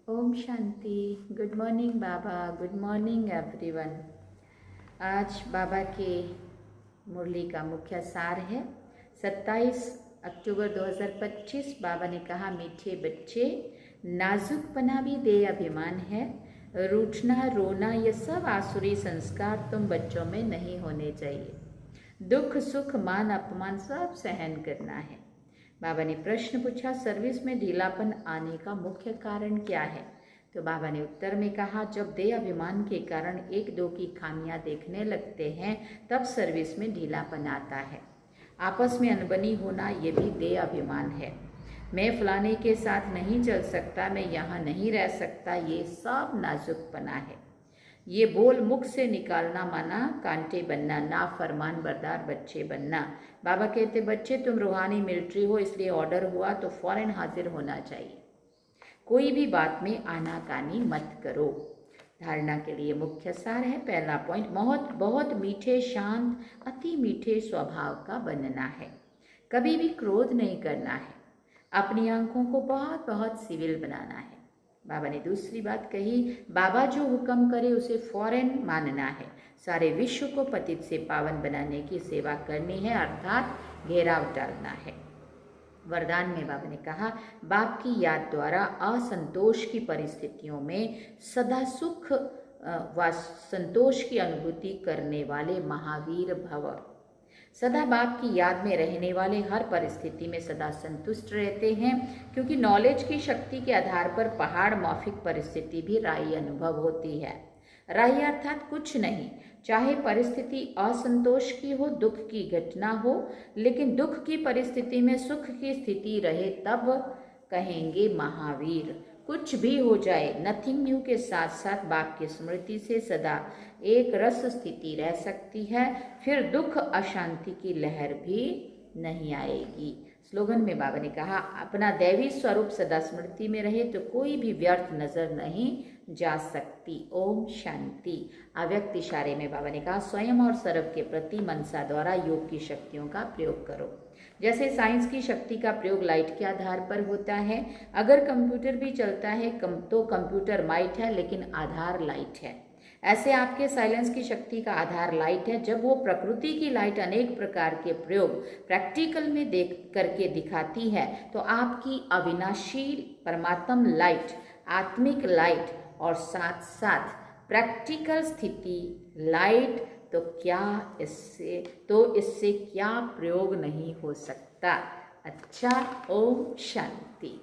Om Shanti. Good morning बाबा, good morning everyone. आज बाबा के मुरली का मुख्य सार है 27 अक्टूबर 2025। बाबा ने कहा, मीठे बच्चे, नाजुकपना भी दे अभिमान है। रूठना रोना ये सब आसुरी संस्कार तुम बच्चों में नहीं होने चाहिए। दुख सुख मान अपमान सब सहन करना है। बाबा ने प्रश्न पूछा, सर्विस में ढीलापन आने का मुख्य कारण क्या है? तो बाबा ने उत्तर में कहा, जब देह अभिमान के कारण एक दो की खामियां देखने लगते हैं तब सर्विस में ढीलापन आता है। आपस में अनबनी होना ये भी देह अभिमान है। मैं फलाने के साथ नहीं चल सकता, मैं यहाँ नहीं रह सकता, ये सब नाजुकपना है। ये बोल मुख से निकालना माना कांटे बनना, ना फरमान बरदार बच्चे बनना। बाबा कहते, बच्चे तुम रूहानी मिलिट्री हो, इसलिए ऑर्डर हुआ तो फौरन हाजिर होना चाहिए। कोई भी बात में आनाकानी मत करो। धारणा के लिए मुख्य सार है। पहला पॉइंट, बहुत बहुत मीठे शांत अति मीठे स्वभाव का बनना है। कभी भी क्रोध नहीं करना है। अपनी आंखों को बहुत बहुत सिविल बनाना है। बाबा ने दूसरी बात कही, बाबा जो हुक्म करे उसे फौरन मानना है। सारे विश्व को पतित से पावन बनाने की सेवा करनी है, अर्थात घेराव डालना है। वरदान में बाबा ने कहा, बाप की याद द्वारा असंतोष की परिस्थितियों में सदा सुख व संतोष की अनुभूति करने वाले महावीर भव। सदा बाप की याद में रहने वाले हर परिस्थिति में सदा संतुष्ट रहते हैं, क्योंकि नॉलेज की शक्ति के आधार पर पहाड़ मौखिक परिस्थिति भी राही अनुभव होती है। राही अर्थात कुछ नहीं, चाहे परिस्थिति असंतोष की हो, दुख की घटना हो, लेकिन दुख की परिस्थिति में सुख की स्थिति रहे तब कहेंगे महावीर। कुछ भी हो जाए, नथिंग न्यू के साथ साथ बाप की स्मृति से सदा एक रस स्थिति रह सकती है, फिर दुख अशांति की लहर भी नहीं आएगी। स्लोगन में बाबा ने कहा, अपना दैवी स्वरूप सदा स्मृति में रहे तो कोई भी व्यर्थ नजर नहीं जा सकती। ओम शांति। अव्यक्त इशारे में बाबा ने कहा, स्वयं और सर्व के प्रति मनसा द्वारा योग की शक्तियों का प्रयोग करो। जैसे साइंस की शक्ति का प्रयोग लाइट के आधार पर होता है। अगर कंप्यूटर भी चलता है तो कंप्यूटर माइट है, लेकिन आधार लाइट है। ऐसे आपके साइलेंस की शक्ति का आधार लाइट है। जब वो प्रकृति की लाइट अनेक प्रकार के प्रयोग प्रैक्टिकल में देख करके दिखाती है, तो आपकी अविनाशी परमात्म लाइट, आत्मिक लाइट और साथ साथ प्रैक्टिकल स्थिति लाइट, तो इससे क्या प्रयोग नहीं हो सकता। अच्छा, ओम शांति।